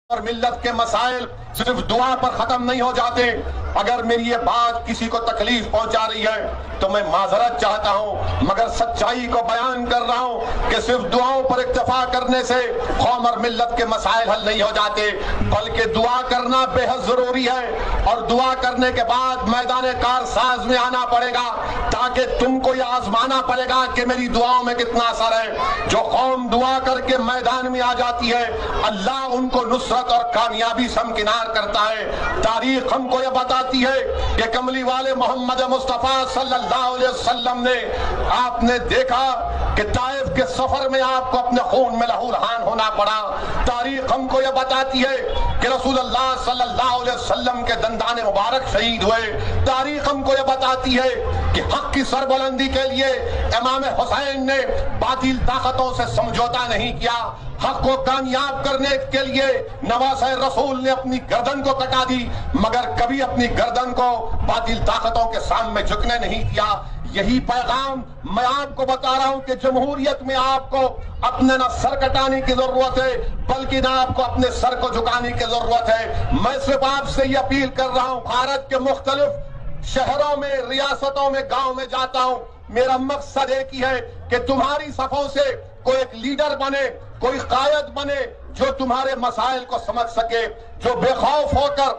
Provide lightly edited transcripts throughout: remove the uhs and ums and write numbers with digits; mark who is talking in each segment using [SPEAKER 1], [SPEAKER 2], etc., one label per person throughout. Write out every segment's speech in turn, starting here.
[SPEAKER 1] اور ملت کے مسائل صرف دعا پر ختم نہیں ہو جاتے۔ اگر میری یہ بات کسی کو تکلیف پہنچا رہی ہے تو میں معذرت چاہتا ہوں، مگر سچائی کو بیان کر رہا ہوں کہ صرف دعاؤں پر اکتفا کرنے سے قوم اور ملت کے مسائل حل نہیں ہو جاتے، بلکہ دعا کرنا بے حد ضروری ہے۔ اور دعا کرنے کے بعد میدان کارساز میں آنا پڑے گا، تاکہ تم کو یہ آزمانا پڑے گا کہ میری دعاؤں میں کتنا اثر ہے۔ جو قوم دعا کر کے میدان میں آ جاتی ہے، اللہ ان کو نصرت اور کامیابی سے ہمکنار کرتا ہے۔ تاریخ ہم کو یہ بتاتی ہے کہ کملی والے محمد مصطفیٰ صلی اللہ علیہ وسلم نے، آپ نے دیکھا کہ طائف کے سفر میں آپ کو اپنے خون میں لہو لہان ہونا پڑا۔ تاریخ ہم کو یہ بتاتی ہے کہ رسول اللہ صلی اللہ علیہ وسلم کے دندان مبارک شہید ہوئے۔ تاریخ ہم کو یہ بتاتی ہے کہ حق کی سربلندی کے لیے امام حسین نے باطل طاقتوں سے سمجھوتا نہیں کیا۔ حق کو کامیاب کرنے کے لیے نواسہ رسول نے اپنی گردن کو کٹا دی، مگر کبھی اپنی گردن کو باطل طاقتوں کے سامنے جھکنے نہیں دیا۔ یہی پیغام میں آپ کو بتا رہا ہوں کہ جمہوریت میں آپ کو اپنے نہ سر کٹانے کی ضرورت ہے، بلکہ نہ آپ کو اپنے سر کو جھکانے کی ضرورت ہے۔ میں صرف آپ سے یہ اپیل کر رہا ہوں، بھارت کے مختلف شہروں میں، ریاستوں میں، گاؤں میں جاتا ہوں، میرا مقصد ایک ہی ہے کہ تمہاری صفوں سے کوئی ایک لیڈر بنے، کوئی قائد بنے جو تمہارے مسائل کو سمجھ سکے، جو بے خوف ہو کر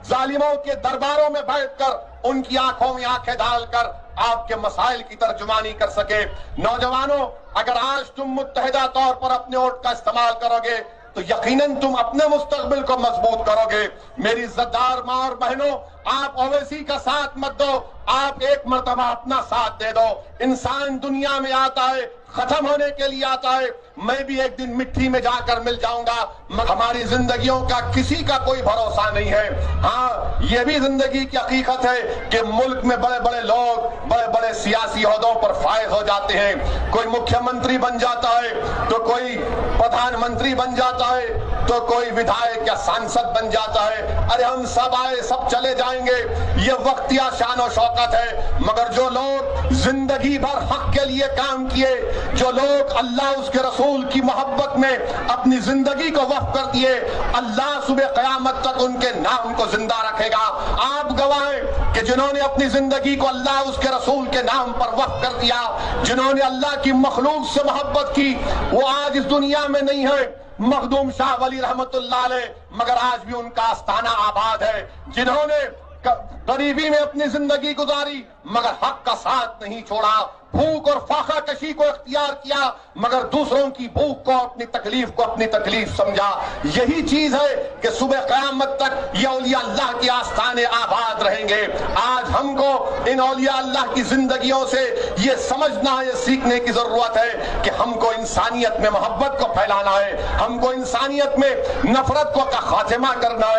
[SPEAKER 1] ظالموں کے درباروں میں بیٹھ کر ان کی آنکھوں میں آنکھیں ڈال کر آپ کے مسائل کی ترجمانی کر سکے۔ نوجوانوں، اگر آج تم متحدہ طور پر اپنے ووٹ کا استعمال کرو گے تو یقیناً تم اپنے مستقبل کو مضبوط کرو گے۔ میری عزتدار ماں اور بہنوں، آپ اویسی کا ساتھ مت دو، آپ ایک مرتبہ اپنا ساتھ دے دو۔ انسان دنیا میں آتا ہے، ختم ہونے کے لیے آتا ہے، میں بھی ایک دن مٹی میں جا کر مل جاؤں گا، مگر ہماری زندگیوں کا کسی کا کوئی بھروسہ نہیں ہے۔ ہاں، یہ بھی زندگی کی حقیقت ہے کہ ملک میں بڑے بڑے لوگ بڑے بڑے سیاسی عہدوں پر فائز ہو جاتے ہیں، کوئی مکھیہ منتری بن جاتا ہے تو کوئی پردھان منتری بن جاتا ہے تو کوئی ودھائک یا سانسد بن جاتا ہے۔ ارے ہم سب آئے، سب چلے جائیں گے، یہ وقتیہ شان و شوکت ہے، مگر جو لوگ زندگی بھر حق کے لیے کام کیے، جو لوگ اللہ اس کے رسول کی محبت میں اپنی زندگی کو وقف کر دیے، اللہ صبح قیامت تک ان کے نام کو زندہ رکھے گا۔ آپ گواہ ہیں کہ جنہوں نے اپنی زندگی کو اللہ اس کے رسول کے نام پر وقف کر دیا، جنہوں نے اللہ کی مخلوق سے محبت کی، وہ آج اس دنیا میں نہیں ہے۔ مخدوم شاہ ولی رحمت اللہ علیہ، مگر آج بھی ان کا آستانہ آباد ہے۔ جنہوں نے غریبی میں اپنی زندگی گزاری مگر حق کا ساتھ نہیں چھوڑا، بھوک اور فاقہ کشی کو اختیار کیا مگر دوسروں کی بھوک کو، اپنی تکلیف کو اپنی تکلیف سمجھا۔ یہی چیز ہے کہ صبح قیامت تک یہ اولیاء اللہ کی آستانے آباد رہیں گے۔ آج ہم کو ان اولیاء اللہ کی زندگیوں سے یہ سمجھنا، یہ سیکھنے کی ضرورت ہے کہ ہم کو انسانیت میں محبت کو پھیلانا ہے، ہم کو انسانیت میں نفرت کو خاتمہ کرنا ہے۔